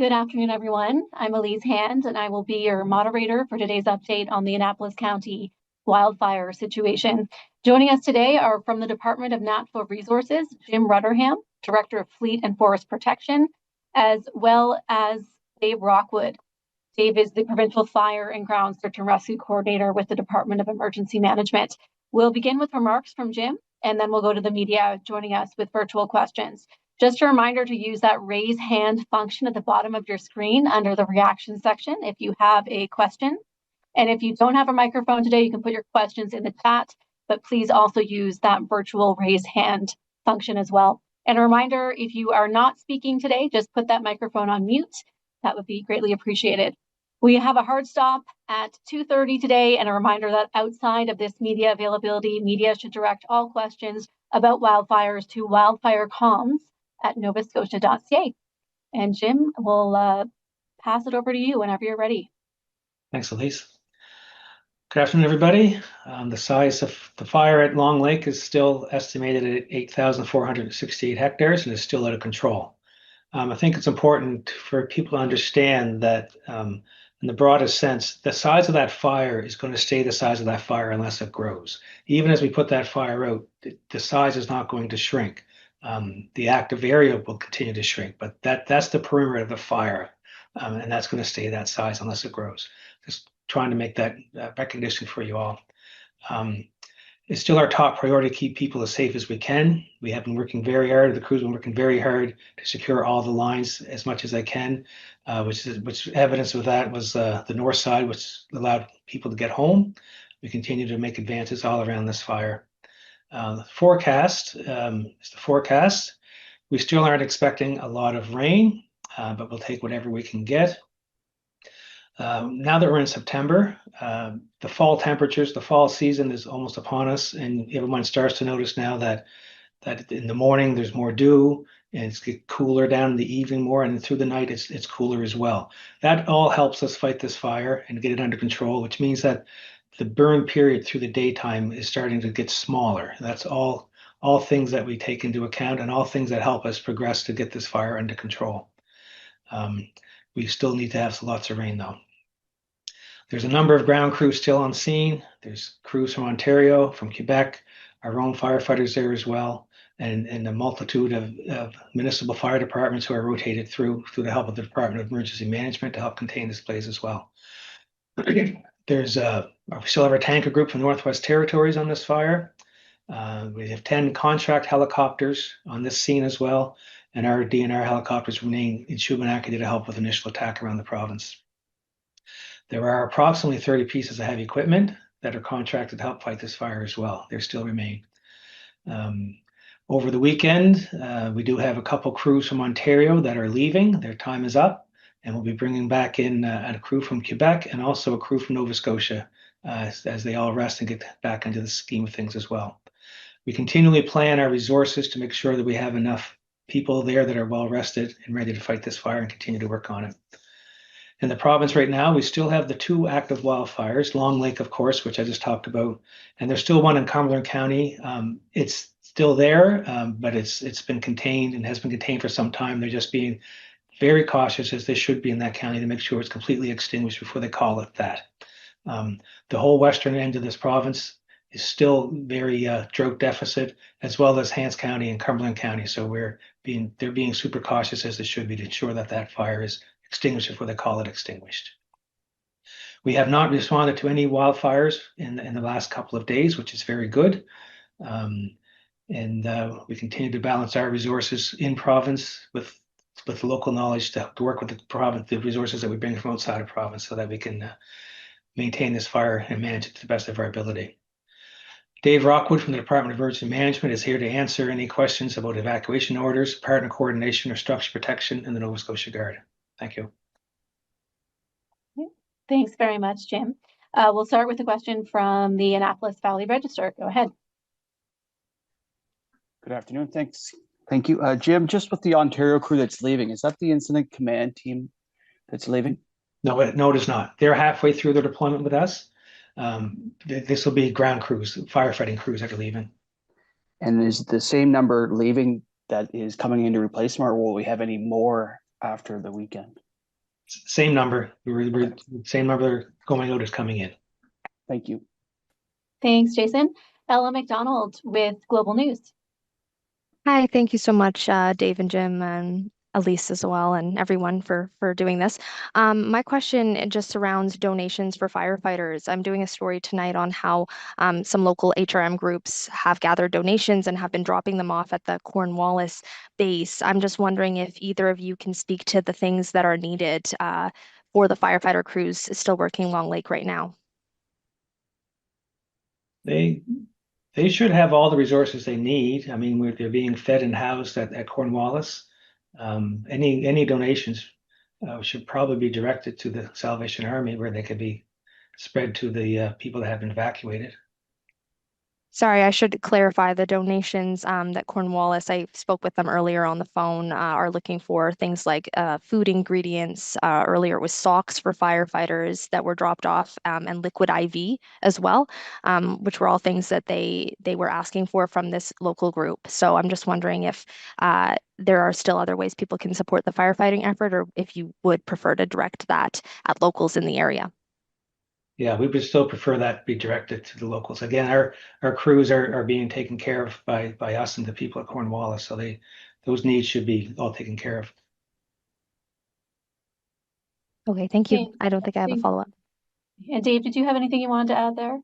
Good afternoon, everyone. I'm Elise Hand, and I will be your moderator for today's update on the Annapolis County wildfire situation. Joining us today are from the Department of Natural Resources, Jim Rudderham, Director of Fleet and Forest Protection, as well as Dave Rockwood. Dave is the Provincial Fire and Ground Search and Rescue Coordinator with the Department of Emergency Management. We'll begin with remarks from Jim, and then we'll go to the media joining us with virtual questions. Just a reminder to use that raise hand function at the bottom of your screen under the reaction section if you have a question. And if you don't have a microphone today, you can put your questions in the chat, but please also use that virtual raise hand function as well. And a reminder, if you are not speaking today, just put that microphone on mute. That would be greatly appreciated. We have a hard stop at 2:30 today, and a reminder that outside of this media availability, media should direct all questions about wildfires to wildfirecomms@novascotia.ca. And Jim, we'll pass it over to you whenever you're ready. Thanks, Elise. Good afternoon, everybody. The size of the fire at Long Lake is still estimated at 8,468 hectares and is still out of control. I think it's important for people to understand that in the broadest sense, the size of that fire is going to stay the size of that fire unless it grows. Even as we put that fire out, the size is not going to shrink. The active area will continue to shrink, but that's the perimeter of the fire, and that's going to stay that size unless it grows. Just trying to make that recognition for you all. It's still our top priority to keep people as safe as we can. We have been working very hard. The crew's been working very hard to secure all the lines as much as they can, which evidence of that was the north side, which allowed people to get home. We continue to make advances all around this fire. The forecast is the forecast. We still aren't expecting a lot of rain, but we'll take whatever we can get. Now that we're in September, the fall temperatures, the fall season is almost upon us, and everyone starts to notice now that in the morning there's more dew, and it's get cooler down in the evening more, and through the night it's cooler as well. That all helps us fight this fire and get it under control, which means that the burn period through the daytime is starting to get smaller. That's all things that we take into account and all things that help us progress to get this fire under control. We still need to have lots of rain though. There's a number of ground crews still on scene. There's crews from Ontario, from Quebec, our own firefighters there as well, and a multitude of municipal fire departments who are rotated through the help of the Department of Emergency Management to help contain this blaze as well. There's we still have our tanker group from Northwest Territories on this fire. We have 10 contract helicopters on this scene as well, and our DNR helicopters remain in Shubenacadie to help with initial attack around the province. There are approximately 30 pieces of heavy equipment that are contracted to help fight this fire as well. They still remain. Over the weekend, we do have a couple crews from Ontario that are leaving. Their time is up, and we'll be bringing back in a crew from Quebec and also a crew from Nova Scotia as they all rest and get back into the scheme of things as well. We continually plan our resources to make sure that we have enough people there that are well rested and ready to fight this fire and continue to work on it. In the province right now, we still have the 2 active wildfires, Long Lake, of course, which I just talked about, and there's still one in Cumberland County. It's still there, but it's been contained and has been contained for some time. They're just being very cautious, as they should be in that county, to make sure it's completely extinguished before they call it that. The whole western end of this province is still very drought deficit, as well as Hants County and Cumberland County. So they're being super cautious, as they should be, to ensure that fire is extinguished before they call it extinguished. We have not responded to any wildfires in the last couple of days, which is very good. And we continue to balance our resources in province with local knowledge to work with the province, the resources that we bring from outside of province, so that we can maintain this fire and manage it to the best of our ability. Dave Rockwood from the Department of Emergency Management is here to answer any questions about evacuation orders, partner coordination, or structure protection in the Nova Scotia Guard. Thank you. Thanks very much, Jim. We'll start with a question from the Annapolis Valley Register. Go ahead. Good afternoon. Thanks. Thank you. Jim, just with the Ontario crew that's leaving, is that the incident command team that's leaving? No, it is not. They're halfway through their deployment with us. This will be ground crews, firefighting crews that are leaving. And is the same number leaving that is coming in to replace them, or will we have any more after the weekend? Same number. We're same number going out as coming in. Thank you. Thanks, Jason. Ella McDonald with Global News. Hi, thank you so much, Dave and Jim and Elise as well, and everyone for doing this. My question just surrounds donations for firefighters. I'm doing a story tonight on how some local HRM groups have gathered donations and have been dropping them off at the Cornwallis base. I'm just wondering if either of you can speak to the things that are needed for the firefighter crews still working Long Lake right now. They should have all the resources they need. I mean, they're being fed and housed at Cornwallis. Any donations should probably be directed to the Salvation Army, where they could be spread to the people that have been evacuated. Sorry, I should clarify the donations that Cornwallis, I spoke with them earlier on the phone, are looking for things like food ingredients. Earlier it was socks for firefighters that were dropped off and liquid IV as well, which were all things that they were asking for from this local group. So I'm just wondering if there are still other ways people can support the firefighting effort, or if you would prefer to direct that at locals in the area. Yeah, we would still prefer that be directed to the locals. Again, our crews are being taken care of by us and the people at Cornwallis, so those needs should be all taken care of. Okay, thank you. Thanks. I don't think I have a follow-up. And Dave, did you have anything you wanted to add there?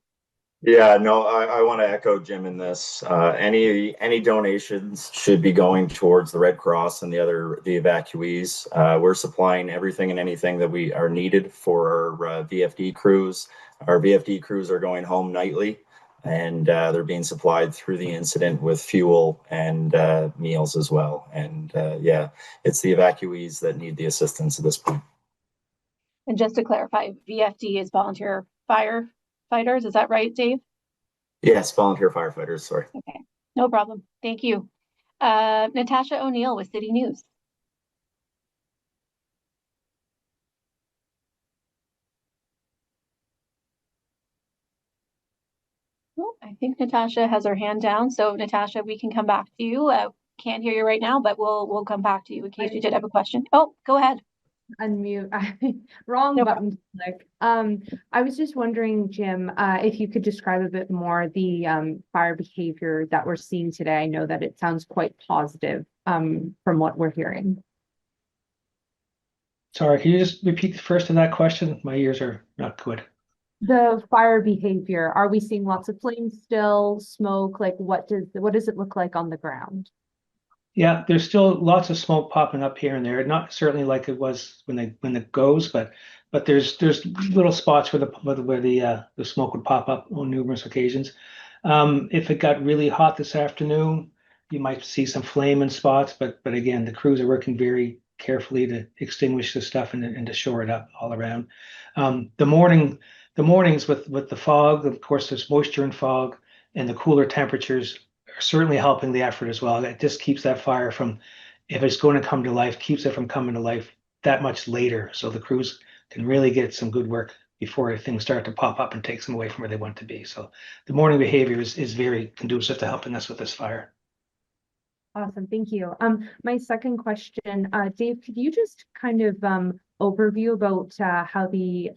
Yeah, no, I want to echo Jim in this. Any donations should be going towards the Red Cross and the evacuees. We're supplying everything and anything that we are needed for our VFD crews. Our VFD crews are going home nightly, and they're being supplied through the incident with fuel and meals as well. And yeah, it's the evacuees that need the assistance at this point. And just to clarify, VFD is volunteer firefighters. Is that right, Dave? Yes, volunteer firefighters, sorry. Okay, no problem. Thank you. Natasha O'Neill with City News. Oh, I think Natasha has her hand down. So Natasha, we can come back to you. Can't hear you right now, but we'll come back to you in case you did have a question. Oh, go ahead. Unmute. Wrong No button to click. I was just wondering, Jim, if you could describe a bit more the fire behavior that we're seeing today. I know that it sounds quite positive from what we're hearing. Sorry, can you just repeat the first of that question? My ears are not good. The fire behavior, are we seeing lots of flames still, smoke? Like what does it look like on the ground? Yeah, there's still lots of smoke popping up here and there. Not certainly like it was when it goes, but there's little spots where the smoke would pop up on numerous occasions. If it got really hot this afternoon, you might see some flame in spots, but again, the crews are working very carefully to extinguish the stuff and to shore it up all around. The mornings with the fog, of course, there's moisture and fog, and the cooler temperatures are certainly helping the effort as well. It just keeps that fire from, if it's going to come to life, keeps it from coming to life that much later. So the crews can really get some good work before things start to pop up and takes them away from where they want to be. So the morning behavior is very conducive to helping us with this fire. Awesome, thank you. My second question, Dave, could you just kind of overview about how the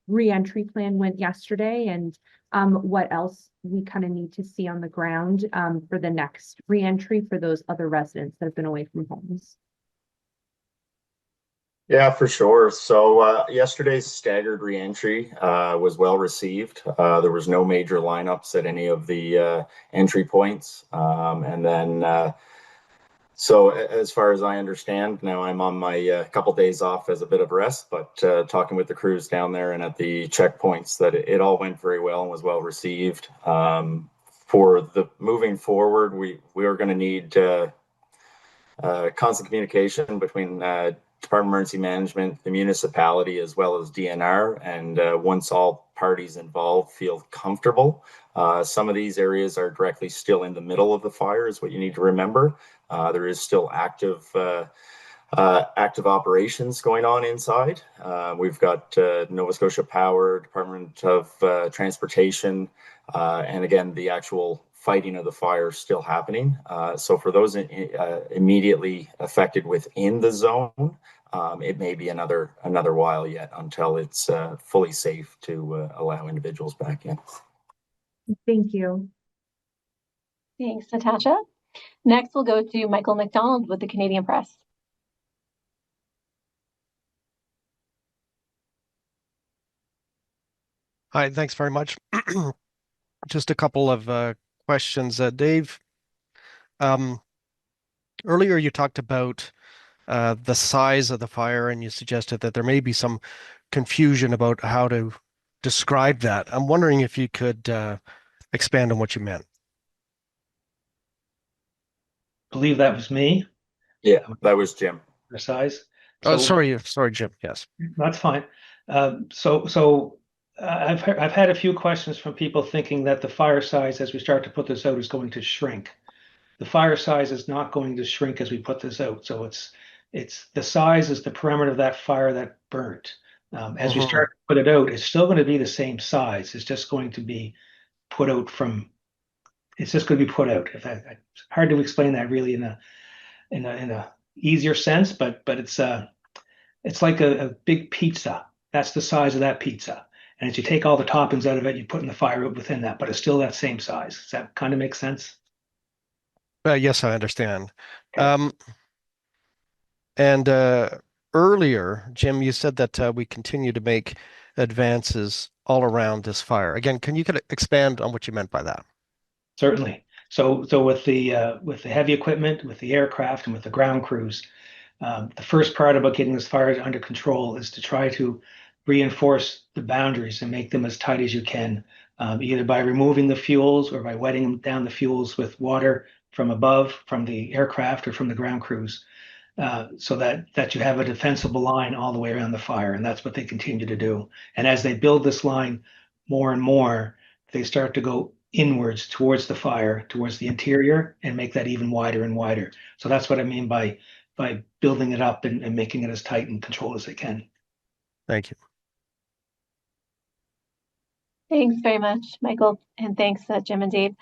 re-entry plan went yesterday and what else we kind of need to see on the ground for the next re-entry for those other residents that have been away from homes? Yeah, for sure. So yesterday's staggered reentry was well received. There was no major lineups at any of the entry points. And then, so as far as I understand, now I'm on my couple days off as a bit of rest, but talking with the crews down there and at the checkpoints, that it all went very well and was well received. For the moving forward, we are going to need constant communication between Department of Emergency Management, the municipality, as well as DNR. And once all parties involved feel comfortable, some of these areas are directly still in the middle of the fire, is what you need to remember. There is still active operations going on inside. We've got Nova Scotia Power, Department of Transportation, and again, the actual fighting of the fire still happening. So for those immediately affected within the zone, it may be another while yet until it's fully safe to allow individuals back in. Thank you. Thanks, Natasha. Next, we'll go to Michael McDonald with the Canadian Press. Hi, thanks very much. Just a couple of questions. Dave, earlier you talked about the size of the fire, and you suggested that there may be some confusion about how to describe that. I'm wondering if you could expand on what you meant. I believe that was me. Yeah, that was Jim. The size. Oh, So sorry, Jim. Yes. that's fine. I've had a few questions from people thinking that the fire size, as we start to put this out, is going to shrink. The fire size is not going to shrink as we put this out. So it's the size is the perimeter of that fire that burnt. As we start to put it out, it's still going to be the same size. It's just going to be put out from. It's just going to be put out. It's hard to explain that really in a easier sense, but it's like a big pizza. That's the size of that pizza. And as you take all the toppings out of it, you put in the fire within that, but it's still that same size. Does that kind of make sense? Yes, I understand. Okay. And earlier, Jim, you said that we continue to make advances all around this fire. Again, can you expand on what you meant by that? Certainly. So with the heavy equipment, with the aircraft, and with the ground crews, the first part about getting this fire under control is to try to reinforce the boundaries and make them as tight as you can, either by removing the fuels or by wetting down the fuels with water from above, from the aircraft or from the ground crews, so that you have a defensible line all the way around the fire. And that's what they continue to do. And as they build this line more and more, they start to go inwards towards the fire, towards the interior, and make that even wider and wider. So that's what I mean by building it up and making it as tight and controlled as they can. Thank you. Thanks very much, Michael, and thanks, Jim and Dave.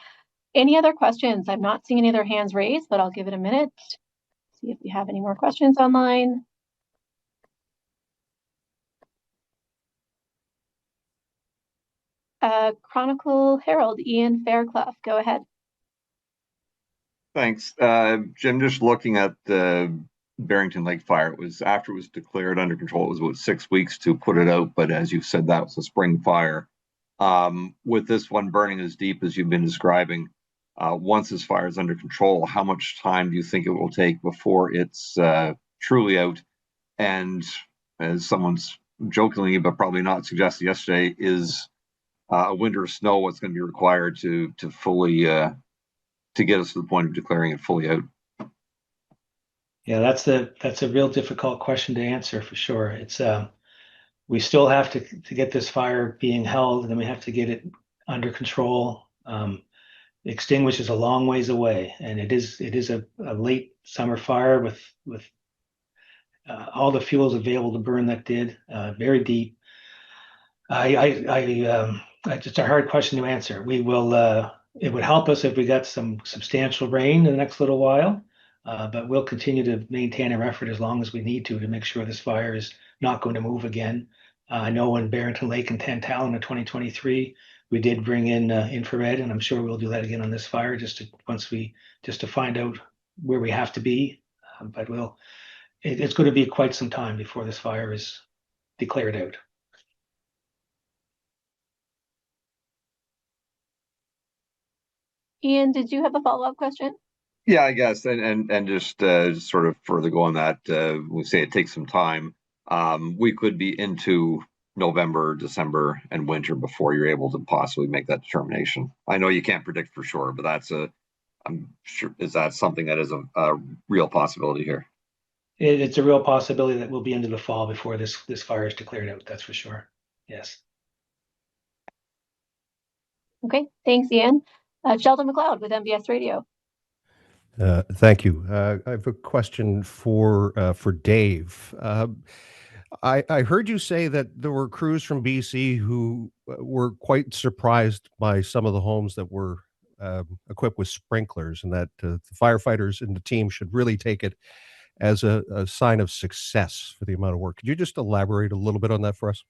Any other questions? I'm not seeing any other hands raised, but I'll give it a minute. See if we have any more questions online. Chronicle Herald, Ian Fairclough, go ahead. Thanks. Jim, just looking at the Barrington Lake fire, it was after it was declared under control, it was about 6 weeks to put it out. But as you said, that was a spring fire. With this one burning as deep as you've been describing, once this fire is under control, how much time do you think it will take before it's truly out? And as someone's jokingly, but probably not suggested yesterday, is a winter of snow what's going to be required to fully to get us to the point of declaring it fully out? Yeah, that's a real difficult question to answer for sure. It's we still have to get this fire being held, and then we have to get it under control. Extinguish is a long ways away, and it is a late summer fire with all the fuels available to burn that did very deep. It's a hard question to answer. We will. It would help us if we got some substantial rain in the next little while, but we'll continue to maintain our effort as long as we need to make sure this fire is not going to move again. I know in Barrington Lake and Tantallon in 2023, we did bring in infrared, and I'm sure we'll do that again on this fire just to find out where we have to be. But it's going to be quite some time before this fire is declared out. Ian, did you have a follow-up question? Yeah, I guess, and just sort of further go on that, we say it takes some time. We could be into November, December, and winter before you're able to possibly make that determination. I know you can't predict for sure, but I'm sure, is that something that is a real possibility here? It's a real possibility that we'll be into the fall before this fire is declared out. That's for sure. Yes. Okay, thanks, Ian. Sheldon McLeod with MBS Radio. Thank you. I have a question for Dave. I heard you say that there were crews from BC who were quite surprised by some of the homes that were equipped with sprinklers, and that the firefighters and the team should really take it as a sign of success for the amount of work. Could you just elaborate a little bit on that for us?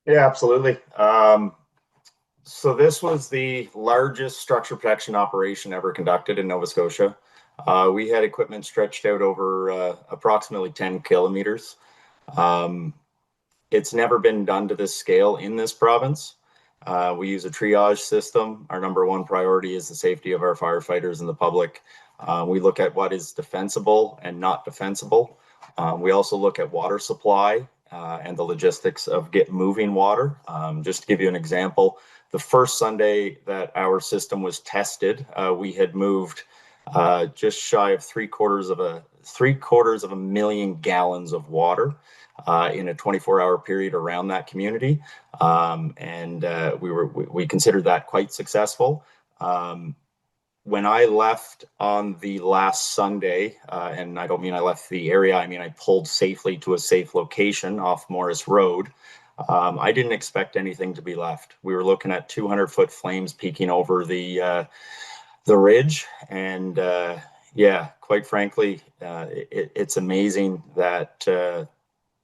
Yeah, absolutely. So this was the largest structure protection operation ever conducted in Nova Scotia. We had equipment stretched out over approximately 10 kilometers. It's never been done to this scale in this province. We use a triage system. Our number one priority is the safety of our firefighters and the public. We look at what is defensible and not defensible. We also look at water supply and the logistics of moving water. Just to give you an example, the first Sunday that our system was tested, we had moved just shy of three quarters of a million gallons of water in a 24-hour period around that community, and we considered that quite successful. When I left on the last Sunday, and I don't mean I left the area, I mean I pulled safely to a safe location off Morris Road, I didn't expect anything to be left. We were looking at 200-foot flames peeking over the ridge, and yeah, quite frankly, it's amazing that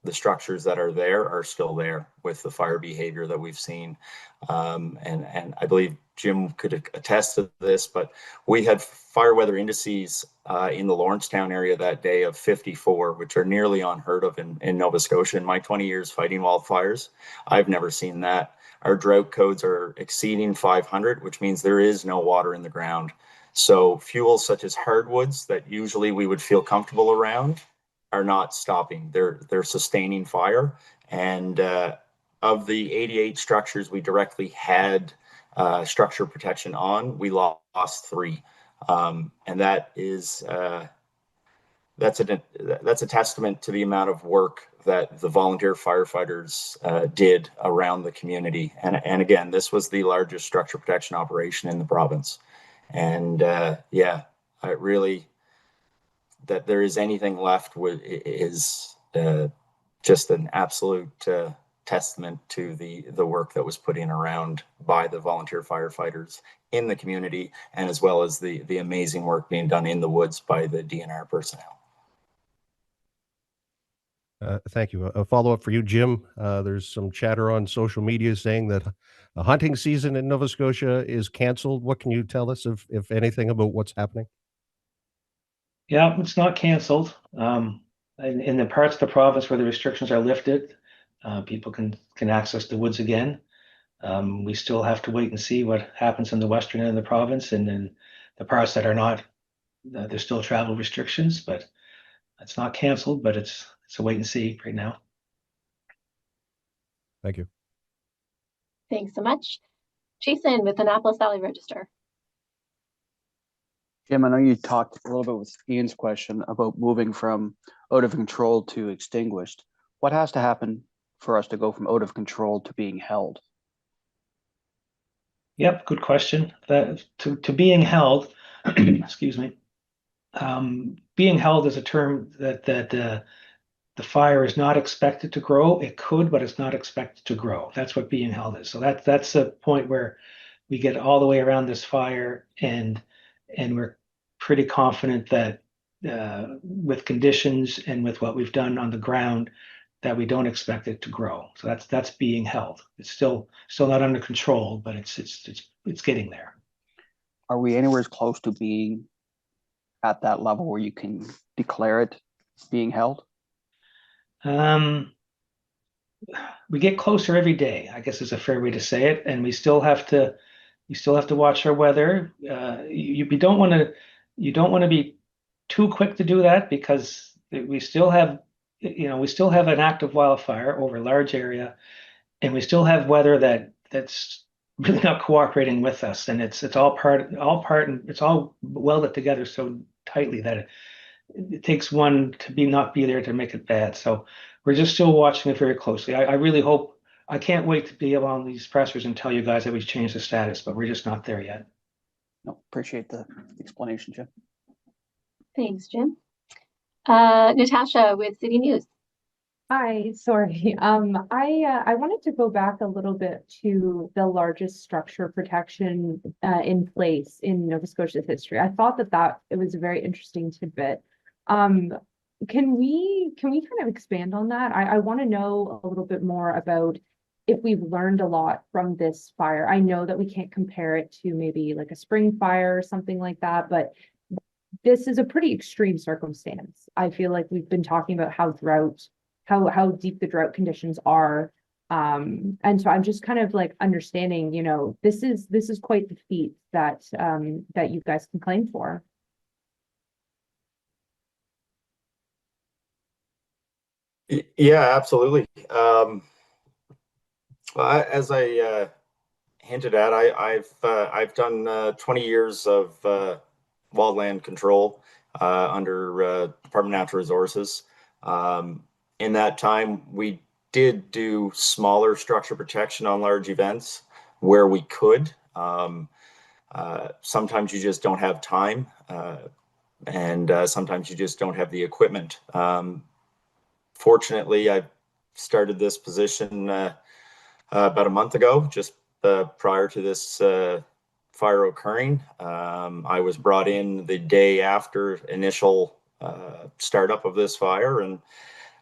the structures that are there are still there with the fire behavior that we've seen. And I believe Jim could attest to this, but we had fire weather indices in the Lawrencetown area that day of 54, which are nearly unheard of in Nova Scotia. In my 20 years fighting wildfires, I've never seen that. Our drought codes are exceeding 500, which means there is no water in the ground. So fuels such as hardwoods that usually we would feel comfortable around are not stopping. They're sustaining fire. And of the 88 structures we directly had structure protection on, we lost 3. And that is that's a testament to the amount of work that the volunteer firefighters did around the community. And again, this was the largest structure protection operation in the province. And yeah, I really, that there is anything left is just an absolute testament to the work that was put in around by the volunteer firefighters in the community, and as well as the amazing work being done in the woods by the DNR personnel. Thank you. A follow-up for you, Jim. There's some chatter on social media saying that the hunting season in Nova Scotia is canceled. What can you tell us, if anything, about what's happening? Yeah, it's not canceled. In the parts of the province where the restrictions are lifted, people can access the woods again. We still have to wait and see what happens in the western end of the province, and then the parts that are not, there's still travel restrictions, but it's not canceled, but it's a wait and see right now. Thank you. Thanks so much. Jason with Annapolis Valley Register. Jim, I know you talked a little bit with Ian's question about moving from out of control to extinguished. What has to happen for us to go from out of control to being held? Yep, good question. To being held, excuse me. Being held is a term that the fire is not expected to grow. It could, but it's not expected to grow. That's what being held is. So that's a point where we get all the way around this fire, and we're pretty confident that with conditions and with what we've done on the ground, that we don't expect it to grow. So that's being held. It's still not under control, but it's getting there. Are we anywhere close to being at that level where you can declare it being held? We get closer every day, I guess is a fair way to say it, and we still have to watch our weather. You don't want to be too quick to do that, because we still have an active wildfire over a large area, and we still have weather that's really not cooperating with us, and it's all and it's all welded together so tightly that it takes one to not be there to make it bad. So we're just still watching it very closely. I really hope, I can't wait to be able on these pressers and tell you guys that we've changed the status, but we're just not there yet. No, appreciate the explanation, Jim. Thanks, Jim. Natasha with City News. Hi, sorry. I wanted to go back a little bit to the largest structure protection in place in Nova Scotia's history. I thought that it was a very interesting tidbit. Um, can we kind of expand on that? I want to know a little bit more about if we've learned a lot from this fire. I know that we can't compare it to maybe like a spring fire or something like that, but this is a pretty extreme circumstance. I feel like we've been talking about how deep the drought conditions are. And so I'm just kind of like understanding, this is quite the feat that you guys can claim for. Yeah, absolutely. As I hinted at, I've done 20 years of wildland control under Department of Natural Resources. In that time, we did do smaller structure protection on large events where we could. Sometimes you just don't have time, and sometimes you just don't have the equipment. Fortunately, I started this position about a month ago, just prior to this fire occurring. I was brought in the day after initial startup of this fire, and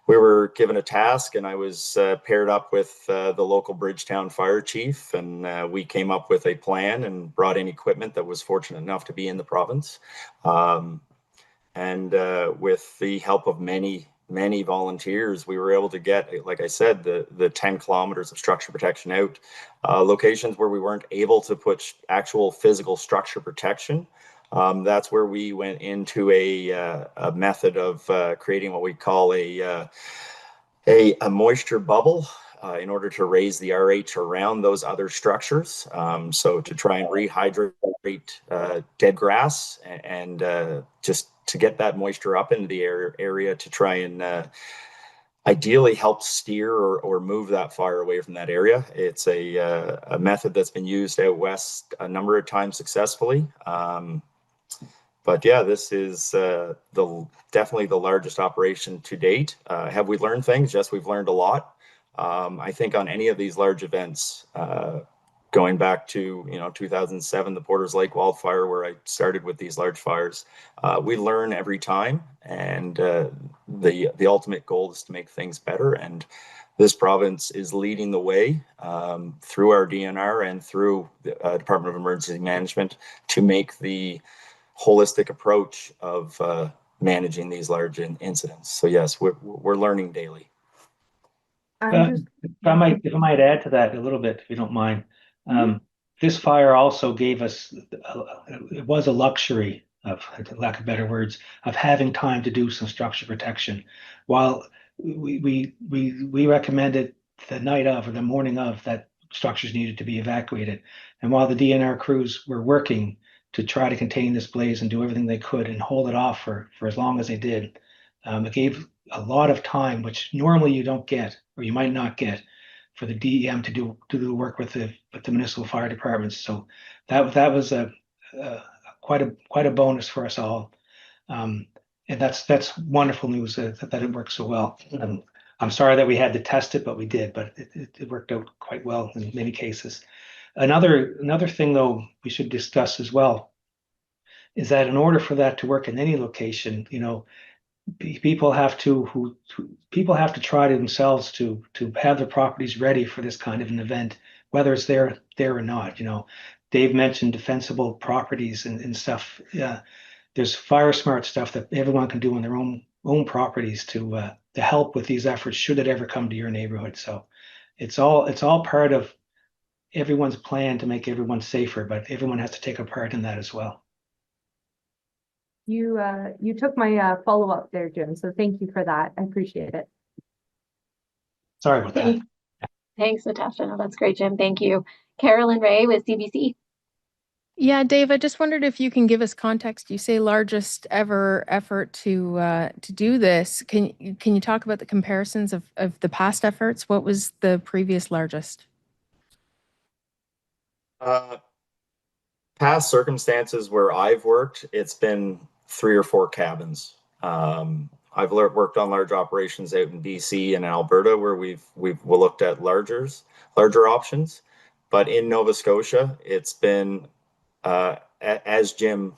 we were given a task, and I was paired up with the local Bridgetown fire chief, and we came up with a plan and brought in equipment that was fortunate enough to be in the province. And with the help of many volunteers, we were able to get, like I said, the 10 kilometers of structure protection out. Locations where we weren't able to put actual physical structure protection, that's where we went into a method of creating what we call a moisture bubble in order to raise the RH around those other structures. So to try and rehydrate dead grass and just to get that moisture up into the area to try and ideally help steer or move that fire away from that area. It's a method that's been used out west a number of times successfully. But yeah, this is definitely the largest operation to date. Have we learned things? Yes, we've learned a lot. I think on any of these large events, going back to 2007, the Porters Lake wildfire, where I started with these large fires, we learn every time, and the ultimate goal is to make things better. And this province is leading the way through our DNR and through the Department of Emergency Management to make the holistic approach of managing these large incidents. So yes, we're learning daily. If I might add to that a little bit, if you don't mind. This fire also gave us, it was a luxury of, lack of better words, of having time to do some structure protection. While we recommended the night of or the morning of that structures needed to be evacuated. And while the DNR crews were working to try to contain this blaze and do everything they could and hold it off for as long as they did, it gave a lot of time, which normally you don't get, or you might not get, for the DEM to do work with the municipal fire departments. So that was quite a bonus for us all, and that's wonderful news that it worked so well. I'm sorry that we had to test it, but we did. But it worked out quite well in many cases. Another thing, though, we should discuss as well is that in order for that to work in any location, people have to try to themselves to have their properties ready for this kind of an event, whether it's there or not. Dave mentioned defensible properties and stuff. Yeah, there's fire smart stuff that everyone can do on their own properties to help with these efforts should it ever come to your neighborhood. So it's all part of everyone's plan to make everyone safer, but everyone has to take a part in that as well. You took my follow-up there, Jim. So thank you for that. I appreciate it. Sorry about that. Thanks, Natasha. No, that's great, Jim. Thank you. Carolyn Ray with CBC. Yeah, Dave, I just wondered if you can give us context. You say largest ever effort to do this. Can you talk about the comparisons of the past efforts? What was the previous largest? Past circumstances where I've worked, it's been 3 or 4 cabins. I've worked on large operations out in BC and Alberta where we've looked at larger options, but in Nova Scotia, it's been as Jim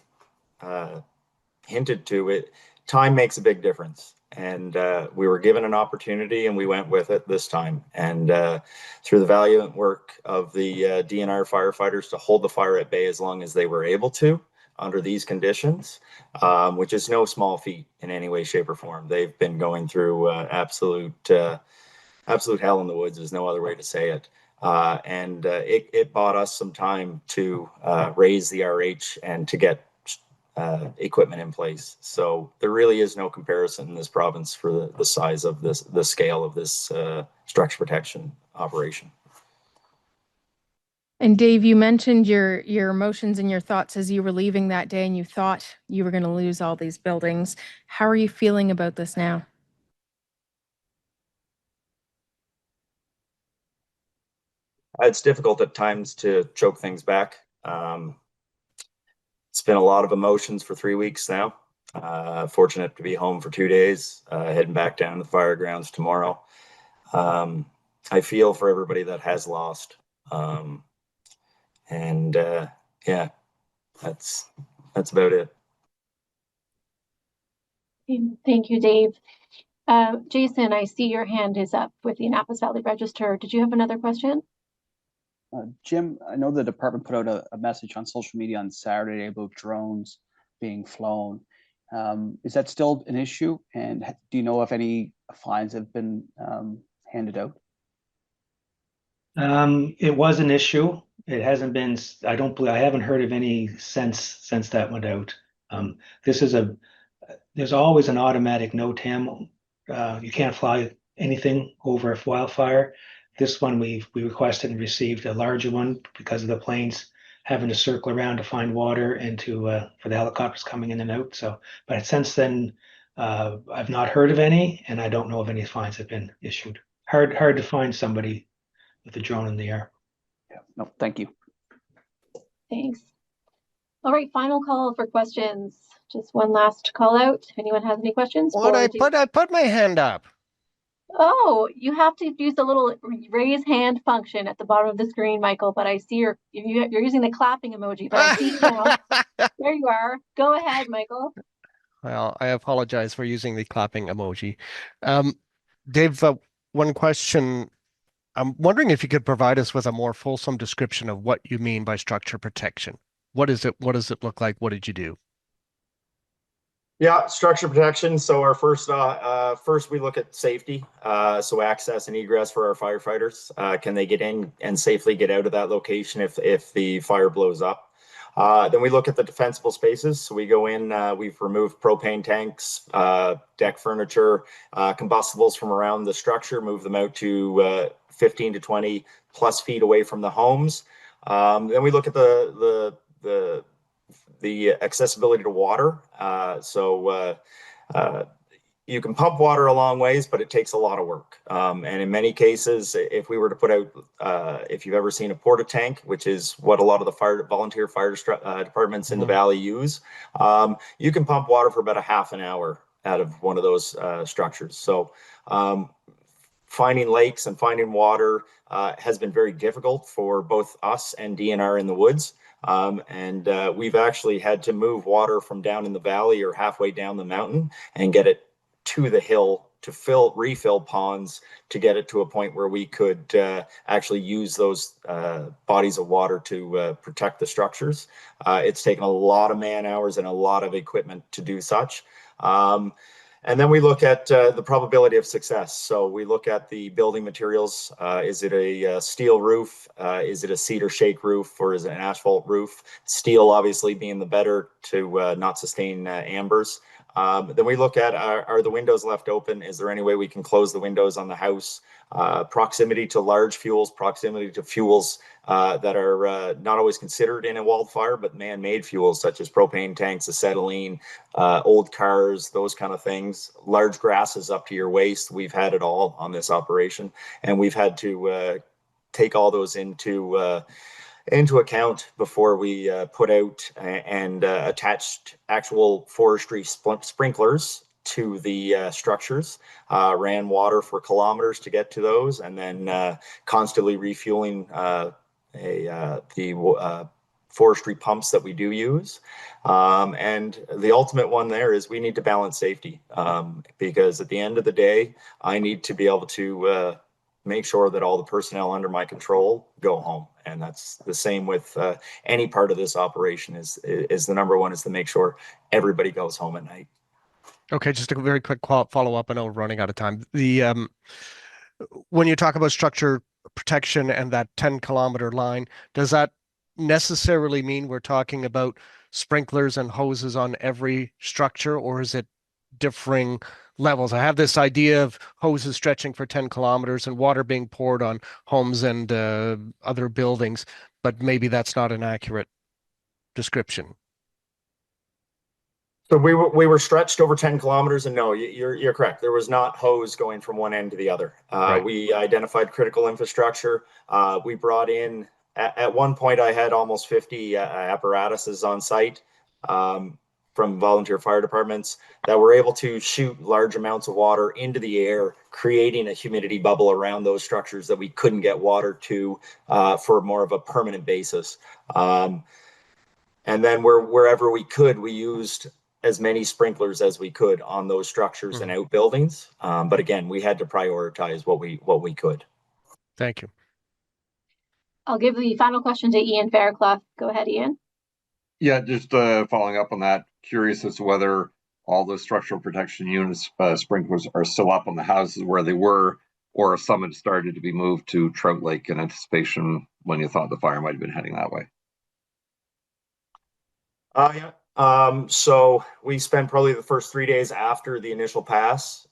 hinted to it. Time makes a big difference, and we were given an opportunity, and we went with it this time. And through the valiant work of the DNR firefighters to hold the fire at bay as long as they were able to under these conditions, which is no small feat in any way, shape, or form. They've been going through absolute hell in the woods. Is no other way to say it. And it bought us some time to raise the RH and to get equipment in place. So there really is no comparison in this province for the size of the scale of this structure protection operation. And Dave, you mentioned your emotions and your thoughts as you were leaving that day, and you thought you were going to lose all these buildings. How are you feeling about this now? It's difficult at times to choke things back. It's been a lot of emotions for 3 weeks now. Fortunate to be home for 2 days, heading back down to the fire grounds tomorrow. I feel for everybody that has lost. Yeah, that's about it. Thank you, Dave. Jason, I see your hand is up with the Annapolis Valley Register. Did you have another question? Jim, I know the department put out a message on social media on Saturday about drones being flown. Is that still an issue? And do you know if any fines have been handed out? It was an issue. It hasn't been, I haven't heard of any since that went out. There's always an automatic no TAM. You can't fly anything over a wildfire. This one we requested and received a larger one because of the planes having to circle around to find water and for the helicopters coming in and out. So, but since then, I've not heard of any, and I don't know if any fines have been issued. Hard to find somebody with a drone in the air. Yeah, no, thank you. Thanks. All right, final call for questions. Just one last call out. If anyone has any questions? I put my hand up. Oh, you have to use the little raise hand function at the bottom of the screen, Michael, but I see you're using the clapping emoji, but I see you now. There you are. Go ahead, Michael. Well, I apologize for using the clapping emoji. Dave, one question. I'm wondering if you could provide us with a more fulsome description of what you mean by structure protection. What is it? What does it look like? What did you do? Yeah, structure protection. So our first we look at safety. So access and egress for our firefighters. Can they get in and safely get out of that location if the fire blows up? Then we look at the defensible spaces. So we go in, we've removed propane tanks, deck furniture, combustibles from around the structure, move them out to 15 to 20 plus feet away from the homes. Then we look at the accessibility to water. You can pump water a long ways, but it takes a lot of work. And in many cases, if we were to put out, if you've ever seen a porta tank, which is what a lot of the volunteer fire departments in the valley use, you can pump water for about a half an hour out of one of those structures. So finding lakes and finding water has been very difficult for both us and DNR in the woods. We've actually had to move water from down in the valley or halfway down the mountain and get it to the hill to refill ponds to get it to a point where we could actually use those bodies of water to protect the structures. It's taken a lot of man hours and a lot of equipment to do such. And then we look at the probability of success. So we look at the building materials. Is it a steel roof? Is it a cedar shake roof, or is it an asphalt roof? Steel obviously being the better to not sustain ambers. Then we look at, are the windows left open? Is there any way we can close the windows on the house? Proximity to large fuels, proximity to fuels that are not always considered in a wildfire, but man-made fuels such as propane tanks, acetylene, old cars, those kind of things. Large grasses up to your waist. We've had it all on this operation, and we've had to take all those into account before we put out and attached actual forestry sprinklers to the structures, ran water for kilometers to get to those, and then constantly refueling the forestry pumps that we do use. And the ultimate one there is we need to balance safety, because at the end of the day, I need to be able to make sure that all the personnel under my control go home. And that's the same with any part of this operation. Is the number one is to make sure everybody goes home at night. Okay, just a very quick follow-up. I know we're running out of time. When you talk about structure protection and that 10-kilometer line, does that necessarily mean we're talking about sprinklers and hoses on every structure, or is it differing levels? I have this idea of hoses stretching for 10 kilometers and water being poured on homes and other buildings, but maybe that's not an accurate description. So we were stretched over 10 kilometers, and no, you're correct. There was not hose going from one end to the other. Right. We identified critical infrastructure. We brought in, at one point, I had almost 50 apparatuses on site from volunteer fire departments that were able to shoot large amounts of water into the air, creating a humidity bubble around those structures that we couldn't get water to for more of a permanent basis. And then wherever we could, we used as many sprinklers as we could on those structures and outbuildings. But again, we had to prioritize what we could. Thank you. I'll give the final question to Ian Fairclough. Go ahead, Ian. Yeah, just following up on that, curious as to whether all the structural protection units, sprinklers are still up on the houses where they were, or if some had started to be moved to Trout Lake in anticipation when you thought the fire might have been heading that way. Yeah. So we spent probably the first 3 days after the initial pass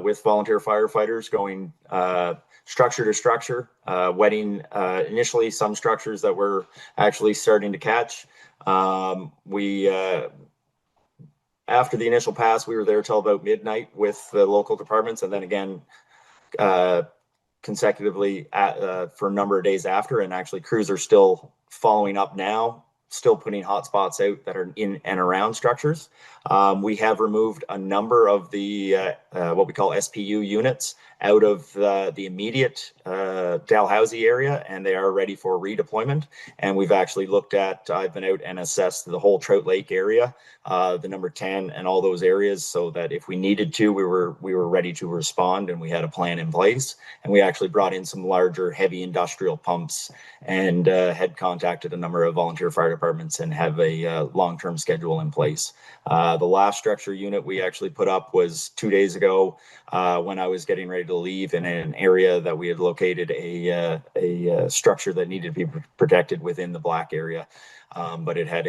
with volunteer firefighters going structure to structure, wetting initially some structures that were actually starting to catch. After the initial pass, we were there till about midnight with the local departments, and then again consecutively for a number of days after. And actually, crews are still following up now, still putting hotspots out that are in and around structures. We have removed a number of the what we call SPU units out of the immediate Dalhousie area, and they are ready for redeployment. And we've actually looked at, I've been out and assessed the whole Trout Lake area, the number 10 and all those areas, so that if we needed to, we were ready to respond, and we had a plan in place. And we actually brought in some larger heavy industrial pumps and had contacted a number of volunteer fire departments and have a long-term schedule in place. The last structure unit we actually put up was 2 days ago when I was getting ready to leave, in an area that we had located a structure that needed to be protected within the black area. But it had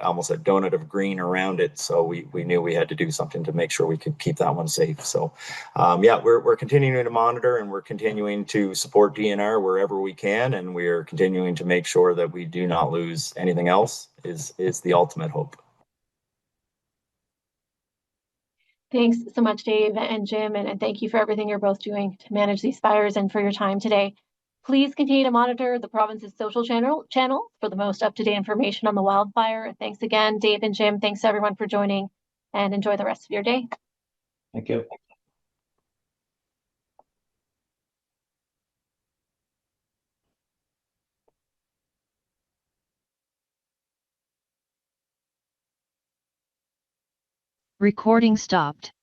almost a donut of green around it, so we knew we had to do something to make sure we could keep that one safe. So yeah, we're continuing to monitor, and we're continuing to support DNR wherever we can, and we're continuing to make sure that we do not lose anything else is the ultimate hope. Thanks so much, Dave and Jim, and thank you for everything you're both doing to manage these fires and for your time today. Please continue to monitor the province's social channel for the most up-to-date information on the wildfire. Thanks again, Dave and Jim. Thanks everyone for joining, and enjoy the rest of your day. Thank you. Recording stopped.